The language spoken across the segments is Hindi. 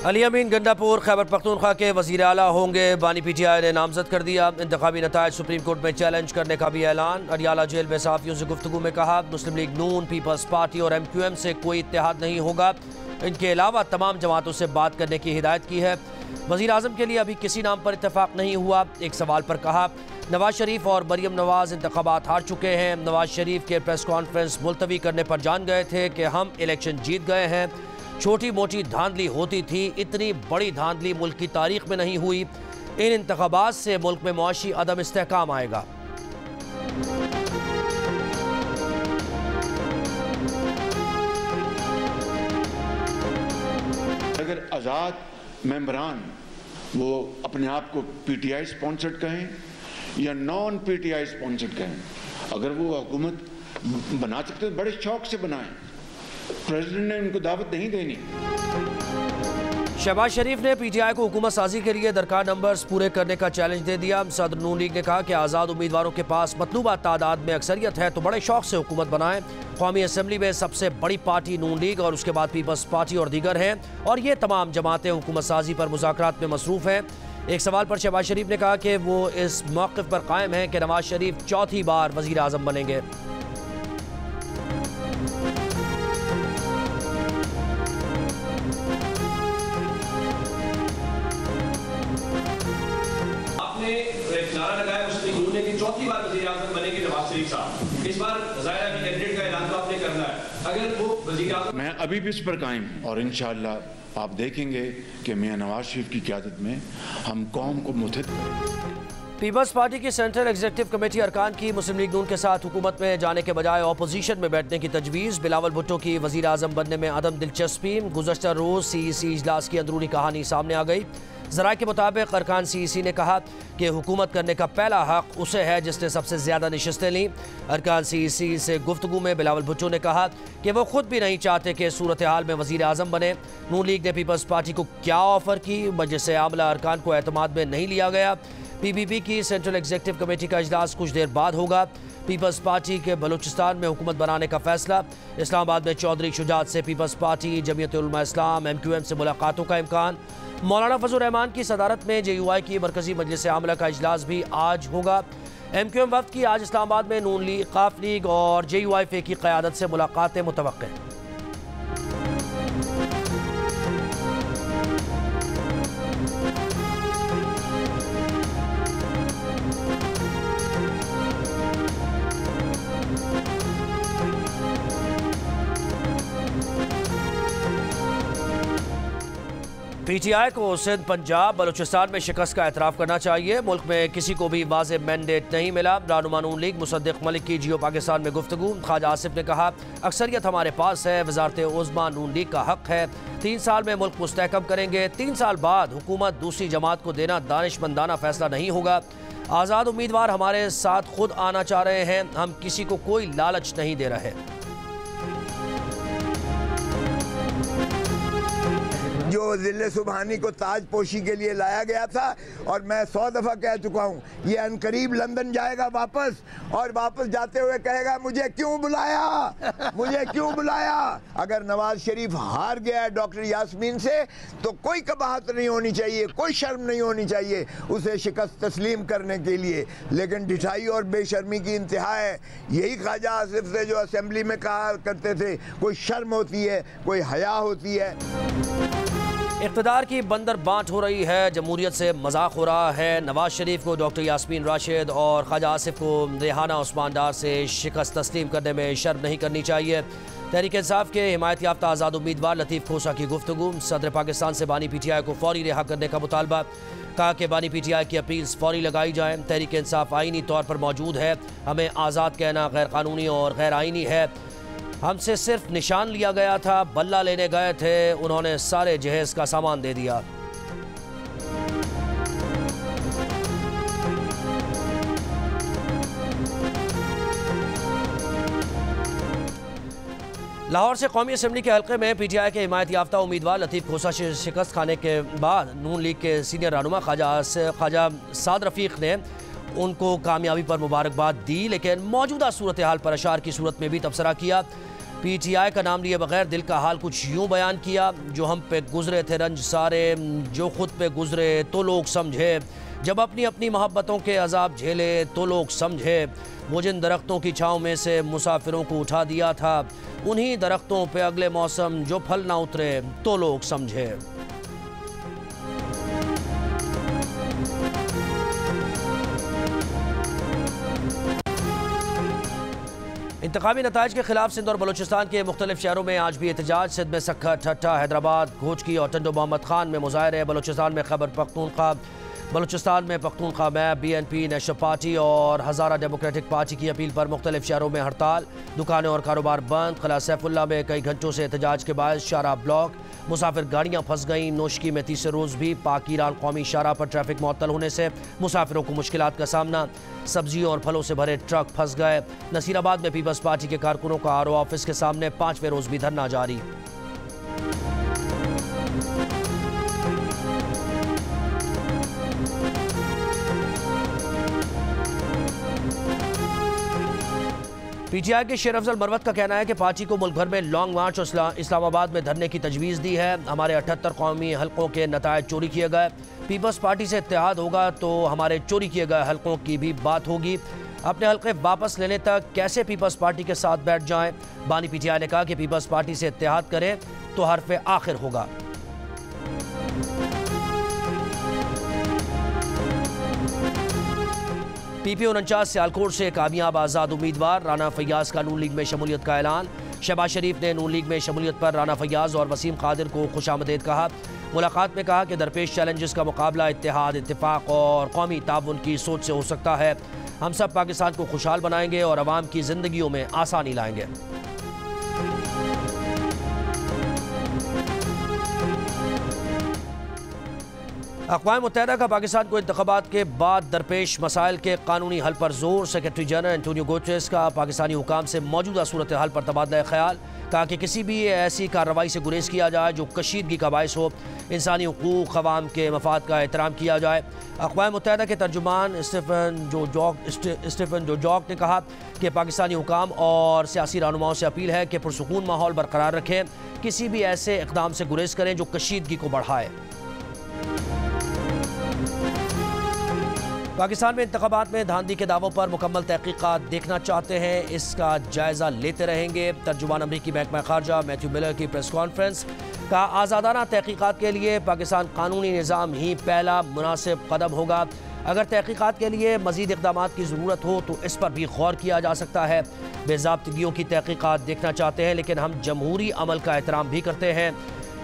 अली अमीन गंडापुर खैबर पख्तूनख्वा के वज़ीर आला होंगे। बानी PTI ने नामजद कर दिया। इंतखाबी नतायज सुप्रीम कोर्ट में चैलेंज करने का भी ऐलान। अडियाला जेल में सहाफ़ियों से गुफ्तगू में कहा, मुस्लिम लीग नून, पीपल्स पार्टी और MQM से कोई इत्तेहाद नहीं होगा। इनके अलावा तमाम जमातों से बात करने की हिदायत की है। वज़ीर आज़म के लिए अभी किसी नाम पर इत्तफाक नहीं हुआ। एक सवाल पर कहा, नवाज शरीफ और मरियम नवाज इंतखाबात हार चुके हैं। नवाज शरीफ के प्रेस कॉन्फ्रेंस मुलतवी करने पर जान गए थे कि हम इलेक्शन जीत गए हैं। छोटी मोटी धांधली होती थी, इतनी बड़ी धांधली मुल्क की तारीख में नहीं हुई। इन इंतखाबात से मुल्क में मुआशी अदम इस्तेहकाम आएगा। अगर आज़ाद मेंबरान वो अपने आप को PTI स्पॉन्सर्ड कहें या नॉन PTI स्पॉन्सर्ड कहें, अगर वो हुकूमत बना सकते हैं बड़े शौक से बनाएं। प्रेसिडेंट ने उनको दावत नहीं देनी। शहबाज शरीफ ने PTI को हुकूमत साजी के लिए दरकार नंबर्स पूरे करने का चैलेंज दे दिया। सदर नून लीग ने कहा कि आज़ाद उम्मीदवारों के पास मतलूबा तादाद में अक्सरियत है तो बड़े शौक से हुकूमत बनाएं। कौमी असम्बली में सबसे बड़ी पार्टी नून लीग और उसके बाद पीपल्स पार्टी और दीगर हैं, और ये तमाम जमातें हुकूमत साजी पर मुज़ाकरात में मसरूफ़ हैं। एक सवाल पर शहबाज शरीफ ने कहा कि वो इस मौक़िफ़ पर कायम हैं कि नवाज शरीफ चौथी बार वज़ीर आज़म बनेंगे। नारा लगाया मुस्लिम लीग ने कि चौथी बार वज़ीर आज़म बनेंगे नवाज शरीफ साहब। इस बार ज़ाहिर है कि कैबिनेट का ऐलान तो आपने करना है। अगर वो वज़ीर आज़म, मैं अभी भी इस पर कायम हूं और इंशाअल्लाह आप देखेंगे कि मियां नवाज शरीफ की क़यादत में हम कौम को मुत्तहिद करेंगे। पीपल्स पार्टी की सेंट्रल एग्जीक्यूटिव कमेटी अरकान की मुस्लिम लीग नून के साथ हुकूमत में जाने के बजाय अपोजिशन में बैठने की तजवीज़। बिलावल भुट्टो की वज़ीर आज़म बनने में अदम दिलचस्पी। गुज़श्ता रोज़ CEC इजलास की अंदरूनी कहानी सामने आ गई। ज़राए के मुताबिक अरकान CEC ने कहा कि हुकूमत करने का पहला हक़ उसे है जिसने सबसे ज़्यादा नशिस्तें लीं। अरकान CEC से गुफ्तगू में बिलावल भुट्टो ने कहा कि वो खुद भी नहीं चाहते कि सूरत हाल में वज़ीर आज़म बने। नून लीग ने पीपल्स पार्टी को क्या ऑफ़र की, मजलिस आमला अरकान को एतमाद में नहीं लिया गया। PPP की सेंट्रल एग्जीक्यूटिव कमेटी का इजलास कुछ देर बाद होगा। पीपल्स पार्टी के बलूचिस्तान में हुकूमत बनाने का फैसला। इस्लामाबाद में चौधरी शुजात से पीपल्स पार्टी, जमीयत उलमा इस्लाम, MQM से मुलाकातों का इम्कान। मौलाना फजल रहमान की सदारत में JUI की मरकजी मजलिस आमला का इजलास भी आज होगा। MQM वफ्द की आज इस्लामाबाद में नून लीग, काफ लीग और JUI फे की क़यादत से मुलाकातें मुतवक्किल हैं। PTI को सिंध, पंजाब, बलूचिस्तान में शिकस्त का एतराफ़ करना चाहिए। मुल्क में किसी को भी वाज़ेह मैंडेट नहीं मिला। रहनुमा नून लीग मुसद्दिक मलिक की जियो पाकिस्तान में गुफ्तगू। ख्वाजा आसिफ ने कहा, अक्सरियत हमारे पास है, वज़ारत उज़्मा नून लीग का हक़ है। 3 साल में मुल्क मुस्तहकम करेंगे। 3 साल बाद हुकूमत दूसरी जमात को देना दानिशमंदाना फैसला नहीं होगा। आज़ाद उम्मीदवार हमारे साथ खुद आना चाह रहे हैं, हम किसी को कोई लालच नहीं दे रहे। जो ज़िले सुबहानी को ताज पोशी के लिए लाया गया था, और मैं 100 दफ़ा कह चुका हूँ, ये अनकरीब लंदन जाएगा वापस, और वापस जाते हुए कहेगा मुझे क्यों बुलाया, मुझे क्यों बुलाया। अगर नवाज शरीफ हार गया है डॉक्टर यास्मीन से तो कोई कबाहत नहीं होनी चाहिए, कोई शर्म नहीं होनी चाहिए उसे शिकस्त तस्लीम करने के लिए। लेकिन ढिठाई और बेशर्मी की इंतहा है। यही ख्वाजा आसिफ से जो असेंबली में कहा करते थे, कोई शर्म होती है, कोई हया होती है। इक़्तिदार की बंदर बांट हो रही है, जमहूरियत से मजाक हो रहा है। नवाज शरीफ को डॉक्टर यास्मीन राशिद और ख्वाजा आसिफ को रेहाना उस्मान डार से शिकस्त तस्लीम करने में शर्म नहीं करनी चाहिए। तहरीक इंसाफ के हिमायत याफ्ता आज़ाद उम्मीदवार लतीफ़ खोसा की गुफ्तगू। सदर पाकिस्तान से बानी PTI को फौरी रिहा करने का मुतालबा। कहा कि बानी PTI की अपील्स फौरी लगाई जाएँ। तहरीक इंसाफ आइनी तौर पर मौजूद है, हमें आज़ाद कहना गैर कानूनी और गैर आइनी है। हमसे सिर्फ निशान लिया गया था, बल्ला लेने गए थे, उन्होंने सारे जहेज का सामान दे दिया। लाहौर से कौमी असम्बली के हल्के में PTI के हिमायत याफ्ता उम्मीदवार लतीफ़ खोसा से शिकस्त खाने के बाद नून लीग के सीनियर रहनुमा ख्वाजा साद रफ़ीक ने उनको कामयाबी पर मुबारकबाद दी, लेकिन मौजूदा सूरत हाल पर अशार की सूरत में भी तबसरा किया। PTI का नाम लिए बगैर दिल का हाल कुछ यूं बयान किया, जो हम पे गुजरे थे रंज सारे, जो खुद पे गुजरे तो लोग समझे, जब अपनी अपनी मोहब्बतों के अजाब झेले तो लोग समझे, वो जिन दरख्तों की छाँव में से मुसाफिरों को उठा दिया था, उन्हीं दरख्तों पे अगले मौसम जो फल ना उतरे तो लोग समझे। इंतखाबी नताइज के खिलाफ सिंध और बलूचिस्तान के मुख्तलिफ शहरों में आज भी एहतजाज। सिंध में सक्खर, ठट्ठा, हैदराबाद, घोचकी और टंडो मोहम्मद खान में मुजाहरे। बलूचिस्तान में खैबर पख्तूनख्वा, बलूचिस्तान में Pakhtunkhwa map, BNP national party और हज़ारा डेमोक्रेटिक पार्टी की अपील पर मुख्तलिफ शहरों में हड़ताल। दुकानें और कारोबार बंद। किला सैफुल्ला में कई घंटों से एहतजाज के बाद शाहराह ब्लॉक, मुसाफिर गाड़ियाँ फंस गईं। नोशकी में तीसरे रोज़ भी पाक ईरान कौमी शाहराह पर ट्रैफिक मुअत्तल होने से मुसाफिरों को मुश्किलात का सामना। सब्जियों और फलों से भरे ट्रक फंस गए। नसीराबाद में पीपल्स पार्टी के कारकुनों का RO ऑफिस के सामने 5वें रोज़ भी धरना जारी। PTI के शेर अफजल मरवत का कहना है कि पार्टी को मुल्क भर में लॉन्ग मार्च और इस्लामाबाद में धरने की तजवीज़ दी है। हमारे 78 कौमी हलकों के नतायज चोरी किए गए। पीपल्स पार्टी से इत्तेहाद होगा तो हमारे चोरी किए गए हलकों की भी बात होगी। अपने हलके वापस लेने तक कैसे पीपल्स पार्टी के साथ बैठ जाएं। बानी PTI ने कहा कि पीपल्स पार्टी से इत्तेहाद करें तो हरफ आखिर होगा। PP 49 सियालकोट से कामयाब आज़ाद उम्मीदवार। राना फैयाज का नून लीग में शमूलियत का ऐलान। शहबाज शरीफ ने नून लीग में शमूलियत पर राना फैयाज और वसीम कादिर को खुशामदीद कहा। मुलाकात में कहा कि दरपेश चैलेंजेस का मुकाबला इत्तेहाद, इत्तेफाक और कौमी ताउन की सोच से हो सकता है। हम सब पाकिस्तान को खुशहाल बनाएंगे और अवाम की जिंदगियों में आसानी लाएंगे। अक़वाम मुत्तहिदा का पाकिस्तान को इंतख़ाबात के बाद दरपेश मसाइल के कानूनी हल पर जोर। सेक्रेटरी जनरल एंटोनियो गुटेरेस का पाकिस्तानी हुकाम से मौजूदा सूरत हाल पर तबादला ख्याल। कहा कि किसी भी ऐसी कार्रवाई से गुरेज किया जाए जो कशीदगी का बायस हो। इंसानी हुकूक़, अवाम के मफाद का एहतराम किया जाए। अक़वाम मुत्तहिदा के तर्जुमान स्टीफन जोजॉक ने कहा कि पाकिस्तानी हुकाम और सियासी रहनुमाओं से अपील है कि पुरसुकून माहौल बरकरार रखें, किसी भी ऐसे इक़दाम से गुरेज करें जो कशीदगी को बढ़ाए। पाकिस्तान में इंतखाबात में धांधली के दावों पर मुकम्मल तहकीकात देखना चाहते हैं, इसका जायजा लेते रहेंगे। तर्जुमान अमरीकी महकमा खारजा मैथ्यू मिलर की प्रेस कॉन्फ्रेंस का आज़ादाना तहकीकात के लिए पाकिस्तान कानूनी निज़ाम ही पहला मुनासिब कदम होगा। अगर तहकीकात के लिए मज़ीद इक़दामात की ज़रूरत हो तो इस पर भी गौर किया जा सकता है। बेज़ाब्तगियों की तहकीकात देखना चाहते हैं, लेकिन हम जमहूरी अमल का एहतराम भी करते हैं।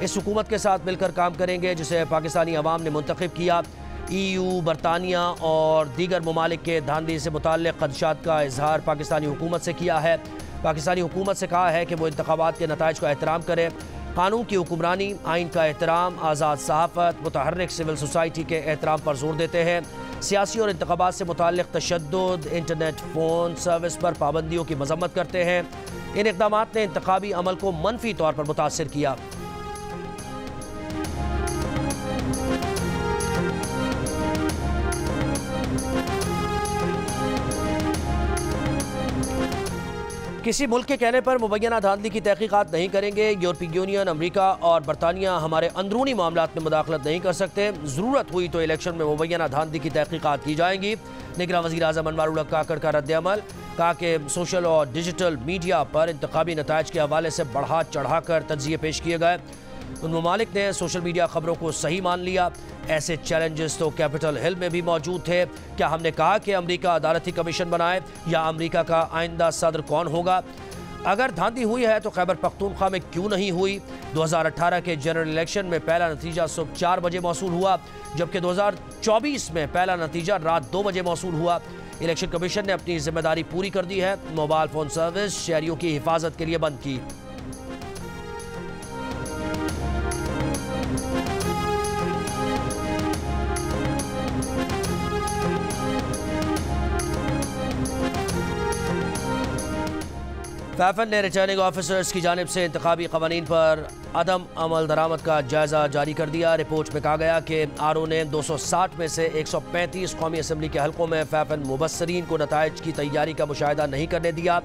इस हुकूमत के साथ मिलकर काम करेंगे जिसे पाकिस्तानी अवाम ने मुंतखब किया। EU, बरतानिया और दीगर ममालिक के धांधली से मुताल्लिक़ खदशात का इजहार पाकिस्तानी हुकूमत से किया है। पाकिस्तानी हुकूमत से कहा है कि वो इंतखाबात के नताइज का एहतराम करे। कानून की हुक्मरानी, आइन का एहतराम, आज़ाद सहाफ़त, मुतहर्रिक सिविल सोसाइटी के एहतराम पर जोर देते हैं। सियासी और इंतखाबात से मुताल्लिक़ तशद्दुद, इंटरनेट फ़ोन सर्विस पर पाबंदियों की मजम्मत करते हैं। इन इक़दामात ने इंतखाबी अमल को मनफी तौर पर मुतासिर किया। किसी मुल्क के कहने पर मुबैना धांधली की तहकीकात नहीं करेंगे। यूरोपीय यूनियन, अमरीका और बरतानिया हमारे अंदरूनी मामलात में मुदाखलत नहीं कर सकते। ज़रूरत हुई तो इलेक्शन में मुबैना धांधली की तहकीकात की जाएंगी। निगरान वज़ीर आज़म अनवर उल हक काकड़ का रद्द-ए-अमल। कहा कि सोशल और डिजिटल मीडिया पर इंतखाबी नताइज के हवाले से बढ़ा चढ़ा कर तज्ज़िये पेश किए गए। उन ममालिक ने सोशल मीडिया खबरों को सही मान लिया। ऐसे चैलेंजेस तो कैपिटल हिल में भी मौजूद थे। क्या हमने कहा कि अमेरिका अदालती कमीशन बनाए या अमेरिका का आइंदा सदर कौन होगा? अगर धांधली हुई है तो खैबर पख्तूनख्वा में क्यों नहीं हुई? 2018 के जनरल इलेक्शन में पहला नतीजा सुबह 4 बजे मौसूल हुआ, जबकि 2024 में पहला नतीजा रात 2 बजे मौसूल हुआ। इलेक्शन कमीशन ने अपनी जिम्मेदारी पूरी कर दी है। मोबाइल फ़ोन सर्विस शहरियों की हिफाजत के लिए बंद की। फैफन ने रिटर्निंग ऑफिसर्स की जानिब से इंतखाबी कवानीन पर अदम अमल दरामद का जायजा जारी कर दिया। रिपोर्ट में कहा गया कि RO ने 260 में से 135 कौमी असम्बली के हलकों में फैफन मुबस्सरीन को नताइज की तैयारी का मुशाहिदा नहीं करने दिया।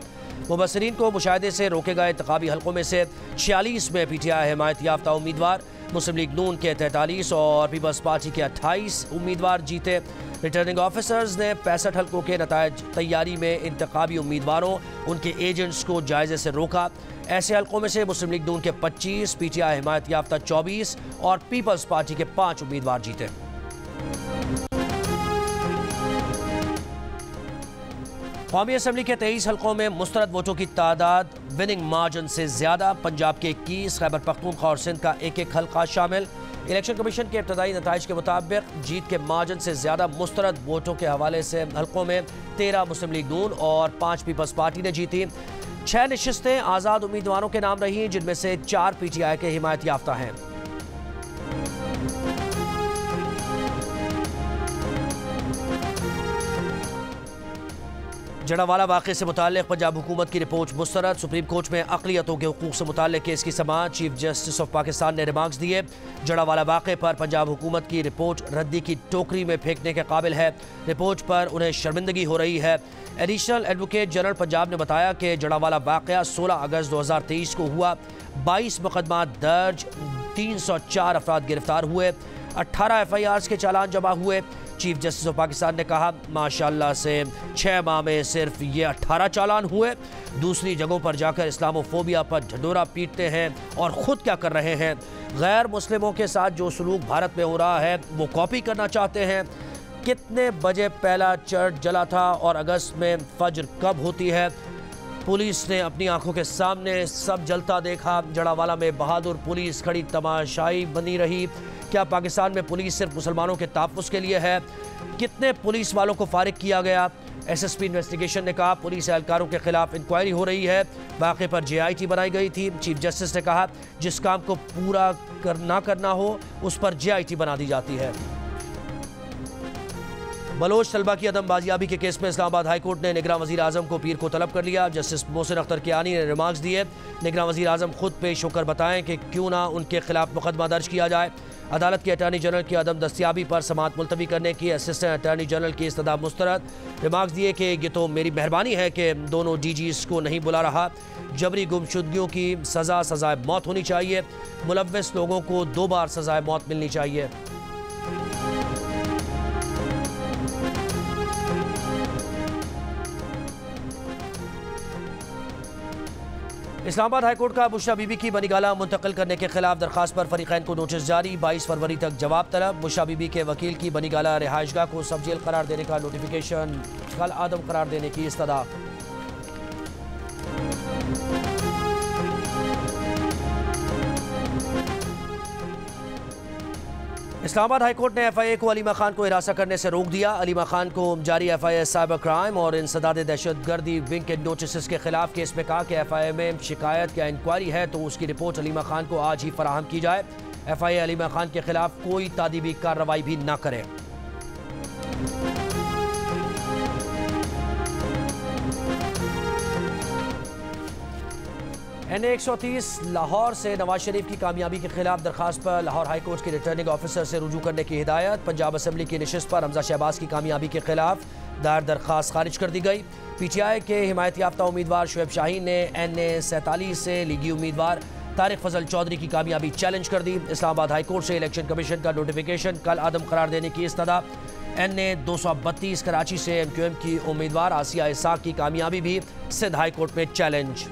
मुबसरीन को मुशाहिदे से रोके गए इंतखाबी हलकों में से 46 में PTI हिमायत याफ्ता उम्मीदवार, मुस्लिम लीग नून के 43 और पीपल्स पार्टी के 28 उम्मीदवार जीते। रिटर्निंग ऑफिसर्स ने 65 हलकों के नतायज तैयारी में इंतखाबी उम्मीदवारों, उनके एजेंट्स को जायजे से रोका। ऐसे हलकों में से मुस्लिम लीग नून के 25, PTI हिमायत याफ्ता 24 और पीपल्स पार्टी के 5 उम्मीदवार जीते। कौमी असम्बली के 23 हलकों में मुस्तरद वोटों की तादाद विनिंग मार्जिन से ज्यादा, पंजाब के 21, खैबर पख्तूनख्वा और सिंध का एक हलका शामिल। इलेक्शन कमीशन के इब्तदाई नताइज के मुताबिक जीत के मार्जिन से ज्यादा मुस्तरद वोटों के हवाले से हलकों में 13 मुस्लिम लीग नून और 5 पीपल्स पार्टी ने जीती। 6 नशिस्तें आज़ाद उम्मीदवारों के नाम रही, जिनमें से 4 PTI के हिमायत याफ्ता हैं। जड़ावाला वाक़े से मुताल्लिक़ पंजाब हुकूमत की रिपोर्ट मुस्तरद। सुप्रीम कोर्ट में अक़लियतों के हुकूक़ से मुताल्लिक़ केस की समाअत चीफ जस्टिस ऑफ पाकिस्तान ने रिमार्क्स दिए। जड़ावाला वाक़े पर पंजाब हुकूमत की रिपोर्ट रद्दी की टोकरी में फेंकने के काबिल है। रिपोर्ट पर उन्हें शर्मिंदगी हो रही है। एडिशनल एडवोकेट जनरल पंजाब ने बताया कि जड़ावाला वाक़या 16 अगस्त 2023 को हुआ। 22 मुकदमा दर्ज, 304 अफराद गिरफ्तार हुए, 18 FIRs के चालान जमा हुए। चीफ जस्टिस ऑफ पाकिस्तान ने कहा, माशाल्लाह से 6 माह में सिर्फ ये 18 चालान हुए। दूसरी जगहों पर जाकर इस्लामोफोबिया पर ढिंढोरा पीटते हैं और ख़ुद क्या कर रहे हैं। गैर मुस्लिमों के साथ जो सलूक भारत में हो रहा है वो कॉपी करना चाहते हैं। कितने बजे पहला चर्च जला था और अगस्त में फज्र कब होती है? पुलिस ने अपनी आंखों के सामने सब जलता देखा। जड़ावाला में बहादुर पुलिस खड़ी तमाशाई बनी रही। क्या पाकिस्तान में पुलिस सिर्फ मुसलमानों के तहफ़्फ़ुज़ के लिए है? कितने पुलिस वालों को फारिग किया गया? SSP इन्वेस्टिगेशन ने कहा, पुलिस एहलकारों के खिलाफ इंक्वायरी हो रही है। वाक़े पर JIT बनाई गई थी। चीफ जस्टिस ने कहा, जिस काम को पूरा ना करना हो उस पर JIT बना दी जाती है। बलोच तलबा की अदम बाजियाबी के केस में इस्लामाबाद हाई कोर्ट ने निगरान वज़ीर आज़म को पीर को तलब कर लिया। जस्टिस मोहसिन अख्तर कियानी ने रिमार्क्स दिए, निगरान वज़ीर आज़म खुद पेश होकर बताएं कि क्यों ना उनके खिलाफ मुकदमा दर्ज किया जाए। अदालत के अटॉर्नी जनरल की अदम दस्तियाबी पर समाअत मुलतवी करने की असिस्टेंट अटॉर्नी जनरल की इस्तदा मुस्तरद। रिमार्क्स दिए कि ये तो मेरी मेहरबानी है कि दोनों DGs को नहीं बुला रहा। जबरी गुमशुदगियों की सज़ाए मौत होनी चाहिए। मुलव्विस लोगों को 2 बार सज़ाए मौत मिलनी चाहिए। इस्लामाबाद हाईकोर्ट का बुशरा बीबी की बनीगाला मुंतकिल करने के खिलाफ दरखास्त पर फरीकैन को नोटिस जारी। 22 फरवरी तक जवाब तलब। बुशरा बीबी के वकील की बनीगाला रिहाइशगाह को सब जेल करार देने का नोटिफिकेशन, कल आदम करार देने की इस्तदा। इस्लामाबाद हाईकोर्ट ने FIA को अलीमा खान को हिरासत करने से रोक दिया। अलीमा खान को जारी FIA साइबर क्राइम और इंसदाद दहशतगर्दी विंग के नोटिस के खिलाफ केस में कहा कि FIA में शिकायत या इंक्वायरी है तो उसकी रिपोर्ट अलीमा खान को आज ही फराहम की जाए। FIA अलीमा खान के खिलाफ कोई तादीबी कार्रवाई भी न करे। NA 130 लाहौर से नवाज शरीफ की कामयाबी के खिलाफ दरखास्त पर लाहौर हाई कोर्ट के रिटर्निंग ऑफिसर से रुजू करने की हिदायत। पंजाब असम्बली की नशिस्त पर हमजा शहबाज की कामयाबी के खिलाफ दायर दरखास्त खारिज कर दी गई। PTI के हिमायत याफ्ता उम्मीदवार शुएब शाहीन ने NA 47 से लीगी उम्मीदवार तारिक फजल चौधरी की कामयाबी चैलेंज कर दी। इस्लामाबाद हाई कोर्ट से इलेक्शन कमीशन का नोटिफिकेशन, कल आदम करार देने की इस्तदा। NA 232 कराची से MQM की उम्मीदवार आसिया इसाक की कामयाबी भी सिंध हाई कोर्ट में चैलेंज।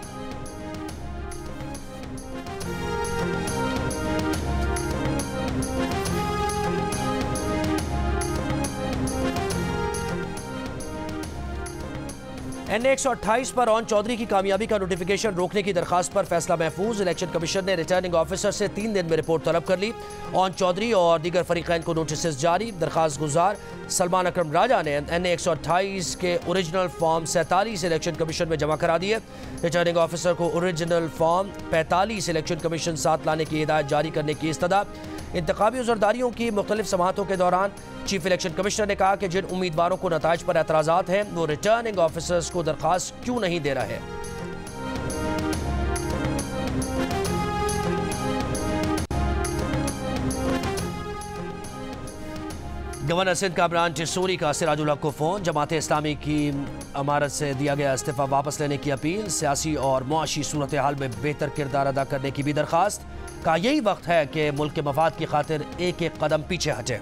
NA 128 पर ऑन चौधरी की कामयाबी का नोटिफिकेशन रोकने की दरखास्त पर फैसला महफूज। इलेक्शन कमीशन ने रिटर्निंग ऑफिसर से 3 दिन में रिपोर्ट तलब कर ली। ऑन चौधरी और दीगर फरीकैन को नोटिस जारी। दरखास्त गुजार सलमान अकरम राजा ने NA 128 के ओरिजिनल फॉर्म 47 इलेक्शन कमीशन में जमा करा दिए। रिटर्निंग ऑफिसर को ओरिजिनल फॉर्म 45 इलेक्शन कमीशन साथ लाने की हिदायत जारी करने की इस्तदा। इंतखाबी उज़रदारियों की मुख्तलिफ समाअतों के दौरान चीफ इलेक्शन कमिश्नर ने कहा कि जिन उम्मीदवारों को नताइज पर एतराज़ात हैं वो रिटर्निंग ऑफिसर्स को दरखास्त क्यों नहीं दे रहे। गवर्नर सिंध का ब्रांच सूरी का सिराजुल हक को फोन, जमात इस्लामी की अमारत से दिया गया इस्तीफा वापस लेने की अपील, सियासी और मुआशी सूरत हाल में बेहतर किरदार अदा करने की भी दरख्वास्त। कहा यही वक्त है कि मुल्क के मफाद की खातिर एक एक कदम पीछे हटे।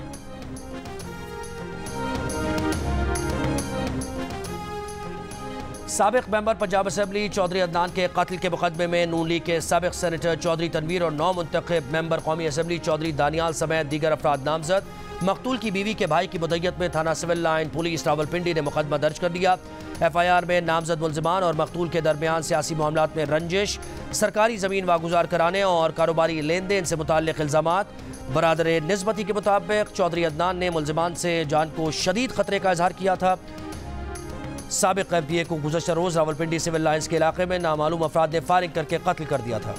साबिक मेंबर पंजाब असेंबली चौधरी अदनान के कत्ल के मुकदमे में नून लीग के साबिक सेनेटर चौधरी तनवीर और नौ मुंतखब मेंबर कौमी असेंबली चौधरी दानियाल समेत दीगर अफराद नामजद। मकतूल की बीवी के भाई की मुद्दत में थाना सिविल लाइन पुलिस रावलपिंडी ने मुकदमा दर्ज कर दिया। FIR में नामजद मुलजमान और मकतूल के दरमियान सियासी मामलात में रंजिश, सरकारी ज़मीन वागुजार कराने और कारोबारी लेन देन से मुताल्लिक इल्ज़ामात। बरादर निस्बती के मुताबिक चौधरी अदनान ने मुलजमान से जान को शदीद खतरे का इजहार किया था। साबिक MPA को गुज़श्ता रोज़ रावलपिंडी सिविल लाइन्स के इलाके में नामालूम अफराद ने फायरिंग करके कत्ल कर दिया था।